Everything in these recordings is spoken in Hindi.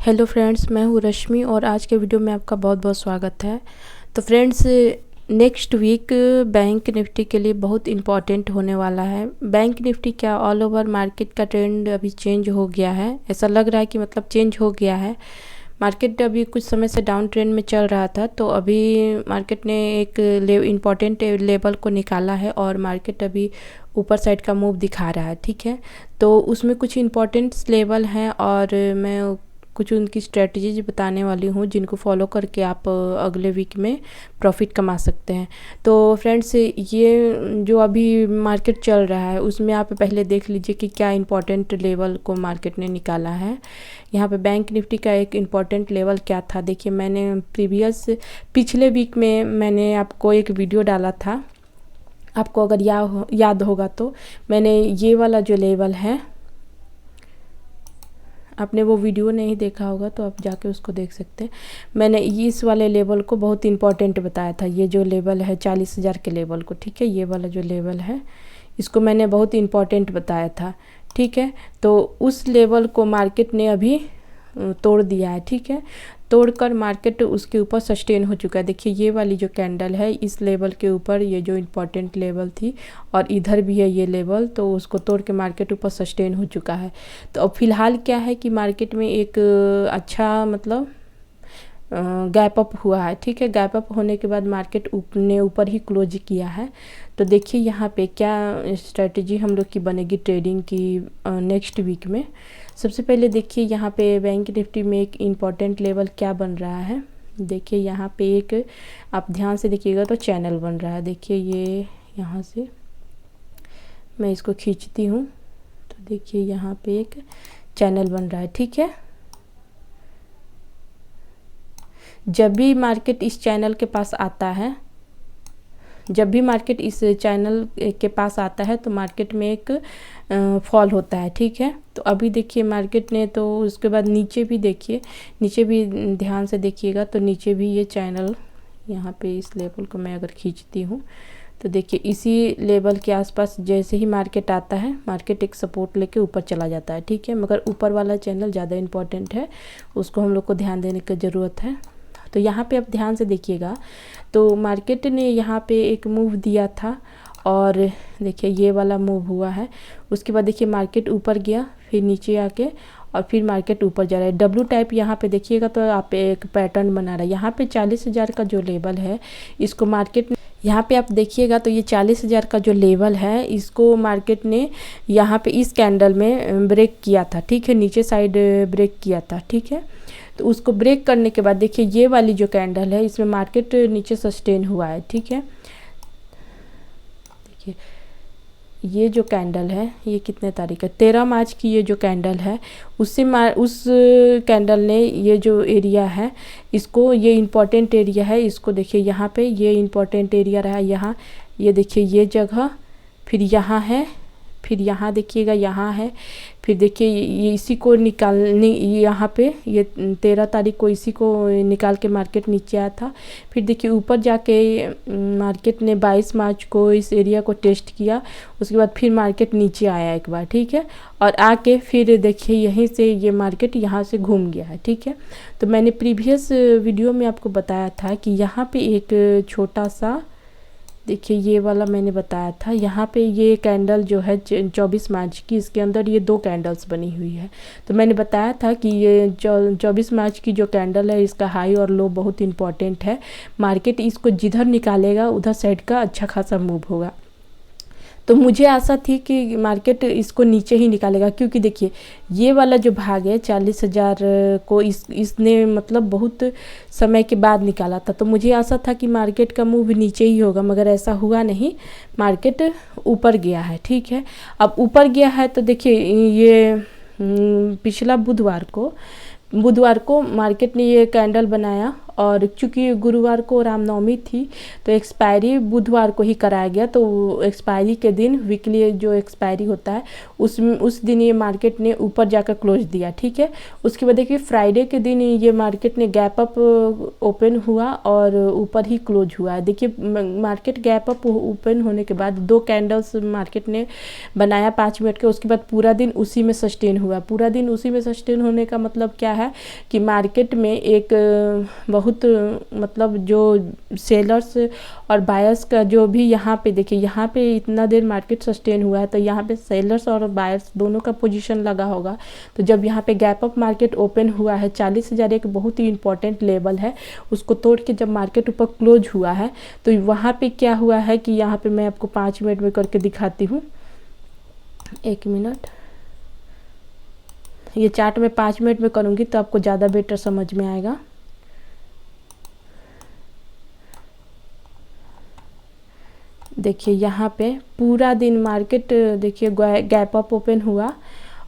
हेलो फ्रेंड्स, मैं हूँ रश्मि और आज के वीडियो में आपका बहुत बहुत स्वागत है। तो friends, next week bank Nifty के लिए बहुत इम्पॉर्टेंट होने वाला है। बैंक निफ्टी क्या, ऑल ओवर मार्केट का ट्रेंड अभी चेंज हो गया है। ऐसा लग रहा है कि मतलब चेंज हो गया है। मार्केट अभी कुछ समय से डाउन ट्रेंड में चल रहा था, तो अभी मार्केट ने एक इम्पॉर्टेंट लेवल को निकाला है और मार्केट अभी ऊपर साइड का मूव दिखा रहा है। ठीक है, तो उसमें कुछ इम्पॉर्टेंट लेवल हैं और मैं कुछ उनकी स्ट्रेटजीज बताने वाली हूँ जिनको फॉलो करके आप अगले वीक में प्रॉफिट कमा सकते हैं। तो फ्रेंड्स, ये जो अभी मार्केट चल रहा है उसमें आप पहले देख लीजिए कि क्या इम्पोर्टेंट लेवल को मार्केट ने निकाला है। यहाँ पे बैंक निफ्टी का एक इम्पॉर्टेंट लेवल क्या था, देखिए मैंने पिछले वीक में मैंने आपको एक वीडियो डाला था। आपको अगर याद होगा तो मैंने ये वाला जो लेवल है, आपने वो वीडियो नहीं देखा होगा तो आप जाके उसको देख सकते हैं। मैंने इस वाले लेवल को बहुत इंपॉर्टेंट बताया था। ये जो लेवल है 40,000 के लेवल को, ठीक है, ये वाला जो लेवल है इसको मैंने बहुत इंपॉर्टेंट बताया था। ठीक है, तो उस लेवल को मार्केट ने अभी तोड़ दिया है। ठीक है, तोड़कर मार्केट उसके ऊपर सस्टेन हो चुका है। देखिए ये वाली जो कैंडल है इस लेवल के ऊपर, ये जो इम्पोर्टेंट लेवल थी, और इधर भी है ये लेवल, तो उसको तोड़ के मार्केट ऊपर सस्टेन हो चुका है। तो अब फिलहाल क्या है कि मार्केट में एक अच्छा मतलब गैप अप हुआ है। ठीक है, गैप अप होने के बाद मार्केट ने ऊपर ही क्लोज किया है। तो देखिए यहाँ पे क्या स्ट्रेटजी हम लोग की बनेगी ट्रेडिंग की नेक्स्ट वीक में। सबसे पहले देखिए यहाँ पे बैंक निफ्टी में एक इम्पॉर्टेंट लेवल क्या बन रहा है। देखिए यहाँ पे एक, आप ध्यान से देखिएगा तो चैनल बन रहा है। देखिए ये यहाँ से मैं इसको खींचती हूँ तो देखिए यहाँ पे एक चैनल बन रहा है। ठीक है, जब भी मार्केट इस चैनल के पास आता है, जब भी मार्केट इस चैनल के पास आता है तो मार्केट में एक फॉल होता है। ठीक है, तो अभी देखिए मार्केट ने, तो उसके बाद नीचे भी देखिए, नीचे भी ध्यान से देखिएगा तो नीचे भी ये चैनल, यहाँ पे इस लेवल को मैं अगर खींचती हूँ तो देखिए इसी लेवल के आसपास जैसे ही मार्केट आता है, मार्केट एक सपोर्ट लेके ऊपर चला जाता है। ठीक है, मगर ऊपर वाला चैनल ज़्यादा इम्पोर्टेंट है, उसको हम लोग को ध्यान देने की ज़रूरत है। तो यहाँ पे आप ध्यान से देखिएगा तो मार्केट ने यहाँ पे एक मूव दिया था और देखिए ये वाला मूव हुआ है। उसके बाद देखिए मार्केट ऊपर गया, फिर नीचे आके और फिर मार्केट ऊपर जा रहा है। डब्ल्यू टाइप यहाँ पे देखिएगा तो आप एक पैटर्न बना रहा है। यहाँ पे 40,000 का जो लेवल है इसको मार्केट, यहाँ पे आप देखिएगा तो ये 40,000 का जो लेवल है इसको मार्केट ने यहाँ पे इस कैंडल में ब्रेक किया था। ठीक है, नीचे साइड ब्रेक किया था। ठीक है, तो उसको ब्रेक करने के बाद देखिए ये वाली जो कैंडल है इसमें मार्केट नीचे सस्टेन हुआ है। ठीक है, देखिए ये जो कैंडल है ये कितने तारीख है, 13 मार्च की ये जो कैंडल है, उस कैंडल ने ये जो एरिया है इसको, ये इम्पॉर्टेंट एरिया है, इसको देखिए यहाँ पे ये इम्पॉर्टेंट एरिया रहा। यहाँ ये देखिए ये जगह, फिर यहाँ है, फिर यहाँ देखिएगा यहाँ है, फिर देखिए ये इसी को निकालने, यहाँ पे ये 13 तारीख को इसी को निकाल के मार्केट नीचे आया था। फिर देखिए ऊपर जाके मार्केट ने 22 मार्च को इस एरिया को टेस्ट किया, उसके बाद फिर मार्केट नीचे आया एक बार। ठीक है, और आके फिर देखिए यहीं से ये मार्केट यहाँ से घूम गया है। ठीक है, तो मैंने प्रीवियस वीडियो में आपको बताया था कि यहाँ पे एक छोटा सा, देखिए ये वाला मैंने बताया था, यहाँ पे ये कैंडल जो है 24 मार्च की, इसके अंदर ये 2 कैंडल्स बनी हुई है। तो मैंने बताया था कि ये 24 मार्च की जो कैंडल है इसका हाई और लो बहुत इंपॉर्टेंट है। मार्केट इसको जिधर निकालेगा उधर साइड का अच्छा खासा मूव होगा। तो मुझे आशा थी कि मार्केट इसको नीचे ही निकालेगा, क्योंकि देखिए ये वाला जो भाग है 40,000 को इसने मतलब बहुत समय के बाद निकाला था। तो मुझे आशा था कि मार्केट का मूव नीचे ही होगा, मगर ऐसा हुआ नहीं, मार्केट ऊपर गया है। ठीक है, अब ऊपर गया है तो देखिए ये पिछला बुधवार को मार्केट ने ये कैंडल बनाया और चूँकि गुरुवार को रामनवमी थी तो एक्सपायरी बुधवार को ही कराया गया, तो एक्सपायरी के दिन वीकली जो एक्सपायरी होता है उस दिन ये मार्केट ने ऊपर जाकर क्लोज दिया, ठीक है। उसके बाद देखिए फ्राइडे के दिन ये मार्केट ने गैप अप ओपन हुआ और ऊपर ही क्लोज हुआ है। देखिए मार्केट गैप अप ओपन होने के बाद 2 कैंडल्स मार्केट ने बनाया 5 मिनट के, उसके बाद पूरा दिन उसी में सस्टेन हुआ। पूरा दिन उसी में सस्टेन होने का मतलब क्या है कि मार्केट में एक बहुत मतलब जो सेलर्स और बायर्स का जो भी यहाँ पे देखिए यहाँ पे इतना देर मार्केट सस्टेन हुआ है, तो यहाँ पे सेलर्स और बायर्स दोनों का पोजीशन लगा होगा। तो जब यहाँ पे गैप अप मार्केट ओपन हुआ है 40,000 एक बहुत ही इंपॉर्टेंट लेवल है, उसको तोड़ के जब मार्केट ऊपर क्लोज हुआ है तो वहाँ पे क्या हुआ है कि यहाँ पे मैं आपको 5 मिनट में करके दिखाती हूँ। 1 मिनट, ये चार्ट में 5 मिनट में करूँगी तो आपको ज़्यादा बेटर समझ में आएगा। देखिए यहाँ पे पूरा दिन मार्केट देखिए गैप अप ओपन हुआ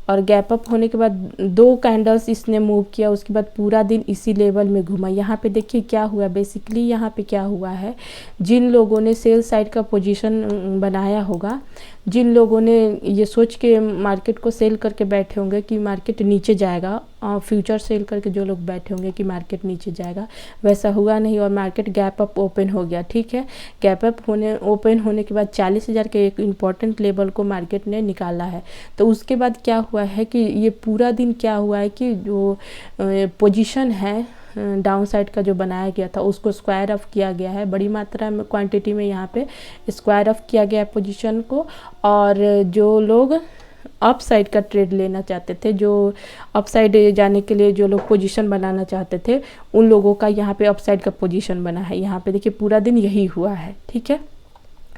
और गैप अप होने के बाद 2 कैंडल्स इसने मूव किया, उसके बाद पूरा दिन इसी लेवल में घूमा। यहाँ पे देखिए क्या हुआ, बेसिकली यहाँ पे क्या हुआ है, जिन लोगों ने सेल साइड का पोजीशन बनाया होगा, जिन लोगों ने ये सोच के मार्केट को सेल करके बैठे होंगे कि मार्केट नीचे जाएगा, फ्यूचर सेल करके जो लोग बैठे होंगे कि मार्केट नीचे जाएगा, वैसा हुआ नहीं और मार्केट गैप अप ओपन हो गया, ठीक है। गैप अप ओपन होने के बाद 40,000 के एक इम्पॉर्टेंट लेवल को मार्केट ने निकाला है। तो उसके बाद क्या हुआ है कि ये पूरा दिन क्या हुआ है कि जो पोजीशन है डाउन साइड का जो बनाया गया था उसको स्क्वायर ऑफ किया गया है, बड़ी मात्रा में क्वांटिटी में यहाँ पे स्क्वायर ऑफ किया गया है पोजीशन को। और जो लोग अप साइड का ट्रेड लेना चाहते थे, जो अप साइड जाने के लिए जो लोग पोजीशन बनाना चाहते थे, उन लोगों का यहाँ पे अप साइड का पोजीशन बना है। यहाँ पे देखिए पूरा दिन यही हुआ है, ठीक है।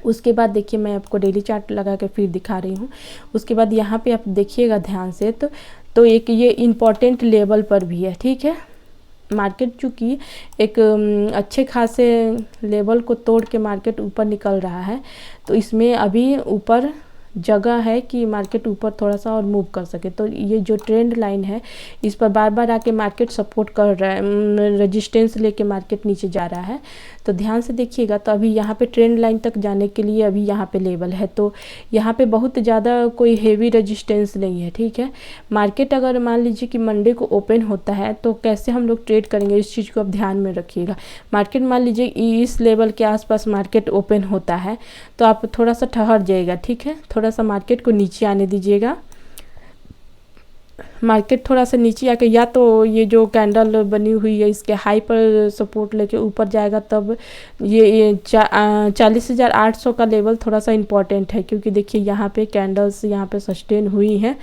उसके बाद देखिए मैं आपको डेली चार्ट लगा के फिर दिखा रही हूँ। उसके बाद यहाँ पे आप देखिएगा ध्यान से तो एक ये इम्पॉर्टेंट लेवल पर भी है, ठीक है। मार्केट चूँकि एक अच्छे खासे लेवल को तोड़ के मार्केट ऊपर निकल रहा है, तो इसमें अभी ऊपर जगह है कि मार्केट ऊपर थोड़ा सा और मूव कर सके। तो ये जो ट्रेंड लाइन है इस पर बार बार आके मार्केट सपोर्ट कर रहा है, रेजिस्टेंस लेके मार्केट नीचे जा रहा है। तो ध्यान से देखिएगा, तो अभी यहाँ पे ट्रेंड लाइन तक जाने के लिए अभी यहाँ पे लेवल है, तो यहाँ पे बहुत ज़्यादा कोई हेवी रेजिस्टेंस नहीं है, ठीक है। मार्केट अगर मान लीजिए कि मंडे को ओपन होता है तो कैसे हम लोग ट्रेड करेंगे, इस चीज़ को आप ध्यान में रखिएगा। मार्केट मान लीजिए इस लेवल के आसपास मार्केट ओपन होता है तो आप थोड़ा सा ठहर जाइएगा, ठीक है। थोड़ा सा मार्केट को नीचे आने दीजिएगा। मार्केट थोड़ा सा नीचे आके या तो ये जो कैंडल बनी हुई है इसके हाई पर सपोर्ट लेके ऊपर जाएगा, तब ये 40,800 का लेवल थोड़ा सा इम्पॉर्टेंट है, क्योंकि देखिए यहाँ पे कैंडल्स यहाँ पे सस्टेन हुई हैं।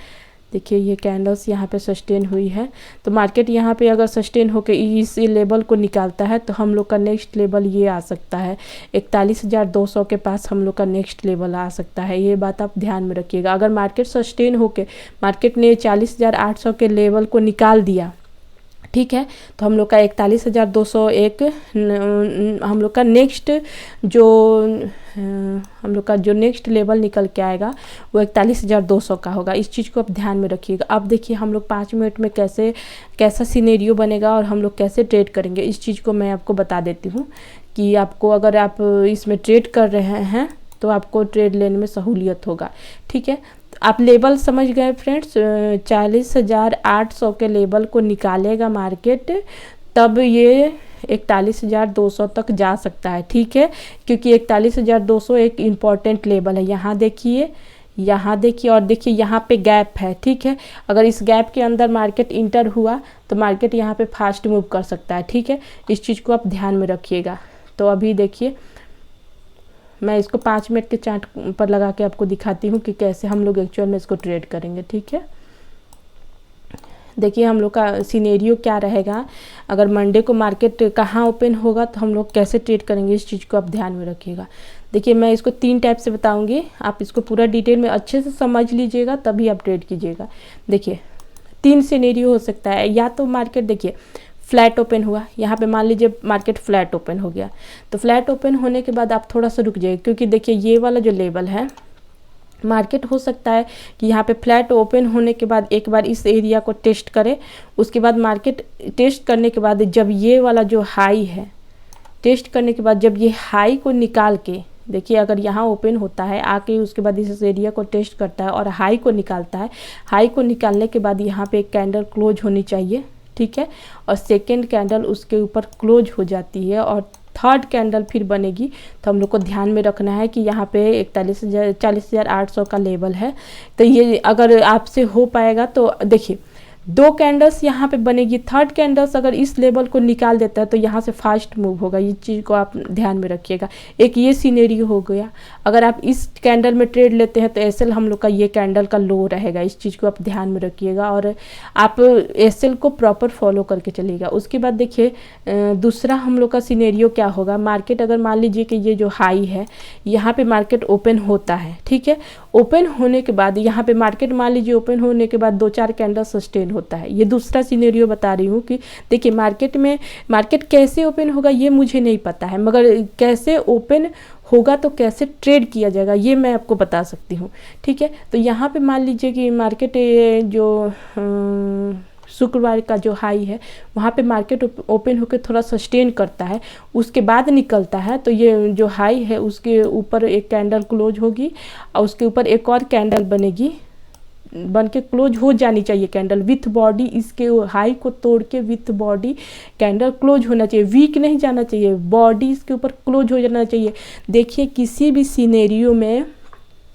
देखिए ये कैंडल्स यहाँ पे सस्टेन हुई है, तो मार्केट यहाँ पे अगर सस्टेन होकर इस लेवल को निकालता है तो हम लोग का नेक्स्ट लेवल ये आ सकता है 41,200 के पास हम लोग का नेक्स्ट लेवल आ सकता है। ये बात आप ध्यान में रखिएगा। अगर मार्केट सस्टेन होकर मार्केट ने 40,800 के लेवल को निकाल दिया, ठीक है, तो हम लोग का 41,201 हम लोग का नेक्स्ट जो नेक्स्ट लेवल निकल के आएगा वो 41,200 का होगा। इस चीज़ को आप ध्यान में रखिएगा। अब देखिए हम लोग 5 मिनट में कैसा सिनेरियो बनेगा और हम लोग कैसे ट्रेड करेंगे, इस चीज़ को मैं आपको बता देती हूँ कि आपको अगर आप इसमें ट्रेड कर रहे हैं तो आपको ट्रेड लेने में सहूलियत होगा, ठीक है। आप लेवल समझ गए फ्रेंड्स, 40,800 के लेवल को निकालेगा मार्केट तब ये 41,200 तक जा सकता है, ठीक है, क्योंकि 41,200 एक इम्पॉर्टेंट लेवल है। यहाँ देखिए और देखिए यहाँ पे गैप है, ठीक है। अगर इस गैप के अंदर मार्केट इंटर हुआ तो मार्केट यहाँ पे फास्ट मूव कर सकता है, ठीक है। इस चीज़ को आप ध्यान में रखिएगा। तो अभी देखिए मैं इसको 5 मिनट के चार्ट पर लगा के आपको दिखाती हूँ कि कैसे हम लोग एक्चुअल में इसको ट्रेड करेंगे, ठीक है। देखिए हम लोग का सिनेरियो क्या रहेगा, अगर मंडे को मार्केट कहाँ ओपन होगा तो हम लोग कैसे ट्रेड करेंगे, इस चीज़ को आप ध्यान में रखिएगा। देखिए मैं इसको 3 टाइप से बताऊंगी, आप इसको पूरा डिटेल में अच्छे से समझ लीजिएगा तभी आप ट्रेड कीजिएगा। देखिए 3 सिनेरियो हो सकता है, या तो मार्केट देखिए फ्लैट ओपन हुआ, यहाँ पे मान लीजिए मार्केट फ्लैट ओपन हो गया, तो फ्लैट ओपन होने के बाद आप थोड़ा सा रुक जाइए, क्योंकि देखिए ये वाला जो लेवल है मार्केट हो सकता है कि यहाँ पे फ्लैट ओपन होने के बाद एक बार इस एरिया को टेस्ट करे, उसके बाद मार्केट टेस्ट करने के बाद जब ये वाला जो हाई है, टेस्ट करने के बाद जब ये हाई को निकाल के देखिए, अगर यहाँ ओपन होता है आके उसके बाद इस एरिया को टेस्ट करता है और हाई को निकालता है, हाई को निकालने के बाद यहाँ पे एक कैंडल क्लोज होनी चाहिए, ठीक है, और सेकेंड कैंडल उसके ऊपर क्लोज हो जाती है और थर्ड कैंडल फिर बनेगी। तो हम लोग को ध्यान में रखना है कि यहाँ पे 40,800 का लेवल है। तो ये अगर आपसे हो पाएगा तो देखिए 2 कैंडल्स यहाँ पे बनेगी, थर्ड कैंडल्स अगर इस लेवल को निकाल देता है तो यहाँ से फास्ट मूव होगा, ये चीज़ को आप ध्यान में रखिएगा। एक ये सीनेरियो हो गया। अगर आप इस कैंडल में ट्रेड लेते हैं तो एसएल हम लोग का ये कैंडल का लो रहेगा, इस चीज़ को आप ध्यान में रखिएगा और आप एसएल को प्रॉपर फॉलो करके चलिएगा। उसके बाद देखिए दूसरा हम लोग का सीनेरियो क्या होगा। मार्केट अगर मान लीजिए कि ये जो हाई है यहाँ पे मार्केट ओपन होता है, ठीक है, ओपन होने के बाद यहाँ पे मार्केट मान लीजिए ओपन होने के बाद 2-4 कैंडल सस्टेन होता है। ये दूसरा सिनेरियो बता रही हूँ कि देखिए मार्केट कैसे ओपन होगा ये मुझे नहीं पता है, मगर कैसे ओपन होगा तो कैसे ट्रेड किया जाएगा ये मैं आपको बता सकती हूँ, ठीक है। तो यहाँ पे मान लीजिए कि मार्केट जो शुक्रवार का जो हाई है वहाँ पे मार्केट ओपन होकर थोड़ा सस्टेन करता है, उसके बाद निकलता है तो ये जो हाई है उसके ऊपर एक कैंडल क्लोज होगी और उसके ऊपर एक और कैंडल बनेगी, बन के क्लोज हो जानी चाहिए कैंडल विथ बॉडी, इसके हाई को तोड़ के विथ बॉडी कैंडल क्लोज होना चाहिए, वीक नहीं जाना चाहिए, बॉडी इसके ऊपर क्लोज हो जाना चाहिए। देखिए किसी भी सिनेरियो में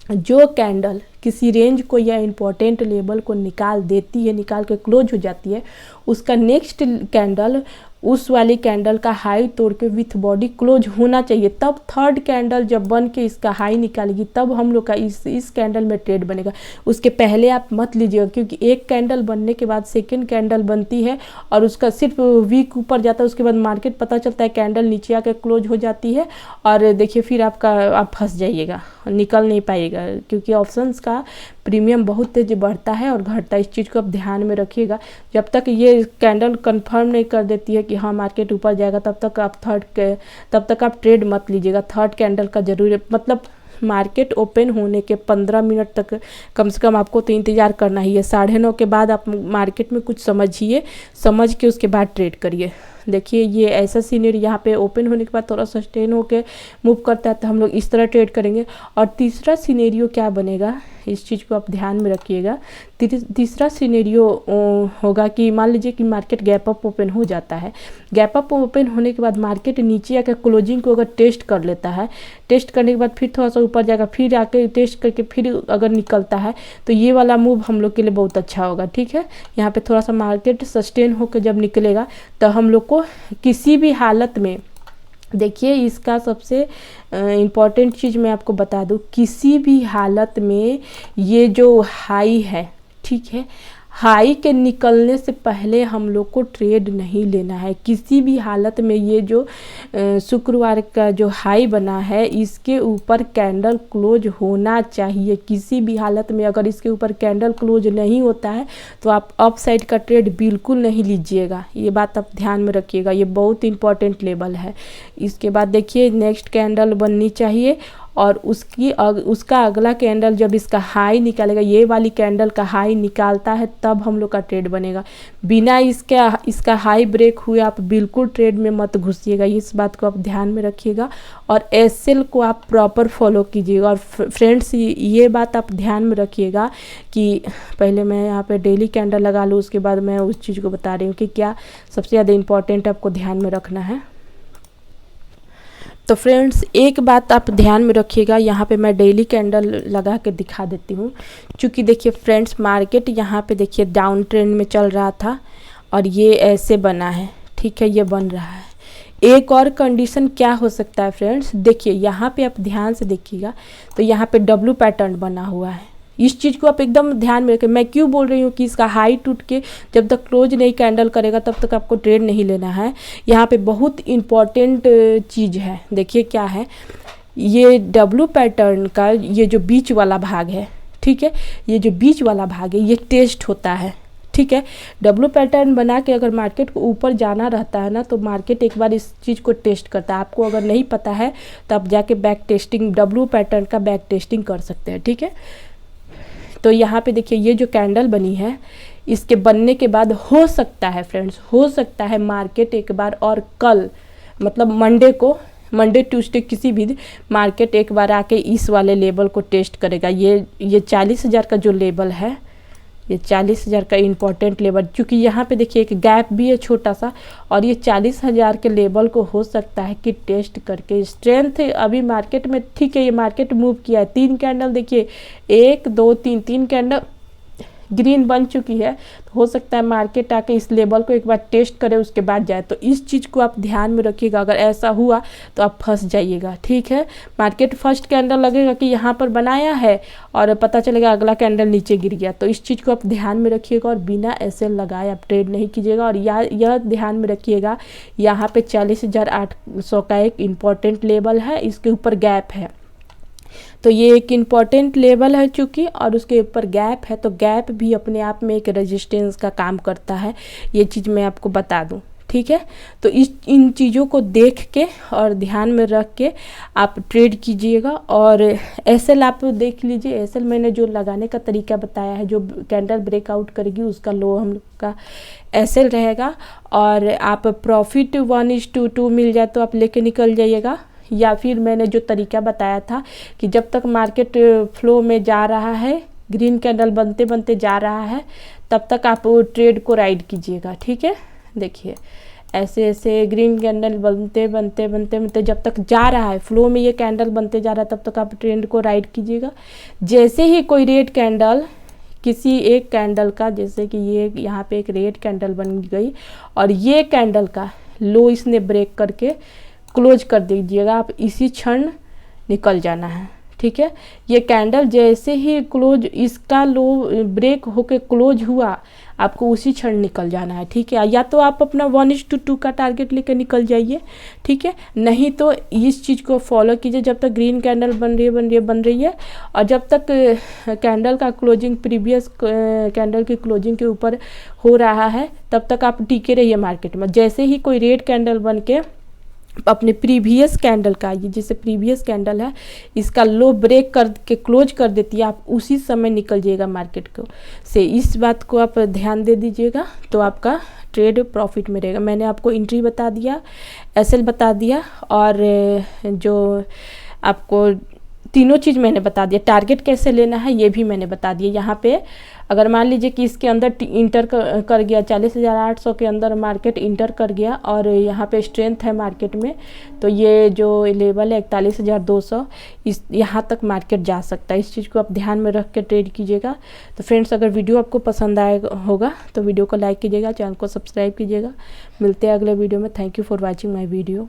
जो कैंडल किसी रेंज को या इम्पोर्टेंट लेवल को निकाल देती है, निकाल के क्लोज हो जाती है, उसका नेक्स्ट कैंडल उस वाली कैंडल का हाई तोड़ के विथ बॉडी क्लोज होना चाहिए। तब थर्ड कैंडल जब बन के इसका हाई निकालेगी तब हम लोग का इस कैंडल में ट्रेड बनेगा। उसके पहले आप मत लीजिएगा, क्योंकि एक कैंडल बनने के बाद सेकंड कैंडल बनती है और उसका सिर्फ वीक ऊपर जाता है, उसके बाद मार्केट पता चलता है कैंडल नीचे आकर क्लोज हो जाती है और देखिए फिर आप फंस जाइएगा, निकल नहीं पाइएगा, क्योंकि ऑप्शंस का प्रीमियम बहुत तेज बढ़ता है और घटता है। इस चीज़ को आप ध्यान में रखिएगा। जब तक ये कैंडल कंफर्म नहीं कर देती है कि हाँ मार्केट ऊपर जाएगा तब तक आप ट्रेड मत लीजिएगा। थर्ड कैंडल का जरूर मतलब मार्केट ओपन होने के 15 मिनट तक कम से कम आपको तो इंतज़ार करना ही है। 9:30 के बाद आप मार्केट में कुछ समझ के उसके बाद ट्रेड करिए। देखिए ये ऐसा सीनियर यहाँ पे ओपन होने के बाद थोड़ा सस्टेन होके मूव करता है तो हम लोग इस तरह ट्रेड करेंगे। और तीसरा सिनेरियो क्या बनेगा इस चीज़ को आप ध्यान में रखिएगा। तीसरा सिनेरियो होगा कि मान लीजिए कि मार्केट गैप अप ओपन हो जाता है, गैप अप ओपन होने के बाद मार्केट नीचे आकर क्लोजिंग को अगर टेस्ट कर लेता है, टेस्ट करने के बाद फिर थोड़ा सा ऊपर जाएगा, फिर आके टेस्ट करके फिर अगर निकलता है तो ये वाला मूव हम लोग के लिए बहुत अच्छा होगा, ठीक है। यहाँ पे थोड़ा सा मार्केट सस्टेन होकर जब निकलेगा तो हम लोग को किसी भी हालत में, देखिए इसका सबसे इम्पॉर्टेंट चीज़ मैं आपको बता दूं, किसी भी हालत में ये जो हाई है, ठीक है, हाई के निकलने से पहले हम लोग को ट्रेड नहीं लेना है किसी भी हालत में। ये जो शुक्रवार का जो हाई बना है इसके ऊपर कैंडल क्लोज होना चाहिए किसी भी हालत में। अगर इसके ऊपर कैंडल क्लोज नहीं होता है तो आप अप साइड का ट्रेड बिल्कुल नहीं लीजिएगा, ये बात आप ध्यान में रखिएगा, ये बहुत इंपॉर्टेंट लेवल है। इसके बाद देखिए नेक्स्ट कैंडल बननी चाहिए और उसका अगला कैंडल जब इसका हाई निकालेगा, ये वाली कैंडल का हाई निकालता है तब हम लोग का ट्रेड बनेगा। बिना इसका हाई ब्रेक हुए आप बिल्कुल ट्रेड में मत घुसिएगा, इस बात को आप ध्यान में रखिएगा। और एसएल को आप प्रॉपर फॉलो कीजिएगा। और फ्रेंड्स ये बात आप ध्यान में रखिएगा कि पहले मैं यहाँ पे डेली कैंडल लगा लूँ, उसके बाद मैं उस चीज़ को बता रही हूँ कि क्या सबसे ज़्यादा इम्पॉर्टेंट आपको ध्यान में रखना है। तो फ्रेंड्स एक बात आप ध्यान में रखिएगा, यहाँ पे मैं डेली कैंडल लगा के दिखा देती हूँ। क्योंकि देखिए फ्रेंड्स मार्केट यहाँ पे देखिए डाउन ट्रेंड में चल रहा था और ये ऐसे बना है, ठीक है, ये बन रहा है। एक और कंडीशन क्या हो सकता है फ्रेंड्स, देखिए यहाँ पे आप ध्यान से देखिएगा तो यहाँ पे डब्लू पैटर्न बना हुआ है। इस चीज़ को आप एकदम ध्यान में रखें। मैं क्यों बोल रही हूँ कि इसका हाई टूट के जब तक क्लोज नहीं कैंडल करेगा तब तक आपको ट्रेड नहीं लेना है। यहाँ पे बहुत इम्पॉर्टेंट चीज़ है, देखिए क्या है, ये डब्लू पैटर्न का ये जो बीच वाला भाग है, ठीक है, ये जो बीच वाला भाग है ये टेस्ट होता है, ठीक है। डब्लू पैटर्न बना के अगर मार्केट को ऊपर जाना रहता है ना, तो मार्केट एक बार इस चीज़ को टेस्ट करता है। आपको अगर नहीं पता है तो आप जाके बैक टेस्टिंग, डब्लू पैटर्न का बैक टेस्टिंग कर सकते हैं, ठीक है। तो यहाँ पे देखिए ये जो कैंडल बनी है, इसके बनने के बाद हो सकता है फ्रेंड्स, हो सकता है मार्केट एक बार और कल मतलब मंडे ट्यूसडे किसी भी मार्केट एक बार आके इस वाले लेवल को टेस्ट करेगा। ये 40,000 का जो लेवल है, ये 40,000 का इम्पोर्टेंट लेवल, क्योंकि यहाँ पे देखिए एक गैप भी है छोटा सा, और ये 40,000 के लेवल को हो सकता है कि टेस्ट करके स्ट्रेंथ अभी मार्केट में, ठीक है। ये मार्केट मूव किया है, 3 कैंडल देखिए, 1 2 3 कैंडल ग्रीन बन चुकी है। तो हो सकता है मार्केट आके इस लेवल को एक बार टेस्ट करे, उसके बाद जाए। तो इस चीज़ को आप ध्यान में रखिएगा, अगर ऐसा हुआ तो आप फंस जाइएगा, ठीक है। मार्केट फर्स्ट कैंडल लगेगा कि यहाँ पर बनाया है और पता चलेगा अगला कैंडल नीचे गिर गया, तो इस चीज़ को आप ध्यान में रखिएगा और बिना एसएल लगाए आप ट्रेड नहीं कीजिएगा। और यह ध्यान में रखिएगा, यहाँ पे 40,800 का एक इम्पॉर्टेंट लेवल है, इसके ऊपर गैप है, तो ये एक इम्पॉर्टेंट लेवल है चूँकि, और उसके ऊपर गैप है, तो गैप भी अपने आप में एक रेजिस्टेंस का काम करता है, ये चीज़ मैं आपको बता दूं, ठीक है। तो इन चीज़ों को देख के और ध्यान में रख के आप ट्रेड कीजिएगा। और एसएल आप देख लीजिए, एसएल मैंने जो लगाने का तरीका बताया है, जो कैंडल ब्रेकआउट करेगी उसका लो हम लोग का एसएल रहेगा। और आप प्रॉफिट 1:2 मिल जाए तो आप लेके निकल जाइएगा, या फिर मैंने जो तरीका बताया था कि जब तक मार्केट फ्लो में जा रहा है, ग्रीन कैंडल बनते बनते जा रहा है, तब तक आप ट्रेड को राइड कीजिएगा, ठीक है। देखिए ऐसे ऐसे ग्रीन कैंडल बनते बनते बनते बनते जब तक जा रहा है फ्लो में, ये कैंडल बनते जा रहा है, तब तक आप ट्रेंड को राइड कीजिएगा। जैसे ही कोई रेड कैंडल किसी एक कैंडल का, जैसे कि ये यहाँ पे एक रेड कैंडल बन गई और ये कैंडल का लो इसने ब्रेक करके क्लोज कर दीजिएगा, आप इसी क्षण निकल जाना है, ठीक है। ये कैंडल जैसे ही क्लोज, इसका लो ब्रेक होके क्लोज हुआ, आपको उसी क्षण निकल जाना है, ठीक है। या तो आप अपना 1:2 का टारगेट लेकर निकल जाइए, ठीक है, नहीं तो इस चीज़ को फॉलो कीजिए जब तक ग्रीन कैंडल बन रही है और जब तक कैंडल का क्लोजिंग प्रीवियस कैंडल की क्लोजिंग के ऊपर हो रहा है, तब तक आप टिके रहिए मार्केट में। जैसे ही कोई रेड कैंडल बन के अपने प्रीवियस कैंडल का, ये जैसे प्रीवियस कैंडल है, इसका लो ब्रेक करके क्लोज कर देती है, आप उसी समय निकल जाइएगा मार्केट को से। इस बात को आप ध्यान दे दीजिएगा, तो आपका ट्रेड प्रॉफिट में रहेगा। मैंने आपको एंट्री बता दिया, एसएल बता दिया, और जो आपको तीनों चीज़ मैंने बता दिया। टारगेट कैसे लेना है ये भी मैंने बता दिया। यहाँ पे अगर मान लीजिए कि इसके अंदर इंटर कर गया, 40,800 के अंदर मार्केट इंटर कर गया और यहाँ पे स्ट्रेंथ है मार्केट में, तो ये जो लेवल है 41,200, इस यहाँ तक मार्केट जा सकता है। इस चीज़ को आप ध्यान में रख के ट्रेड कीजिएगा। तो फ्रेंड्स, अगर वीडियो आपको पसंद आएगा होगा तो वीडियो को लाइक कीजिएगा, चैनल को सब्सक्राइब कीजिएगा। मिलते हैं अगले वीडियो में। Thank you for watching my video.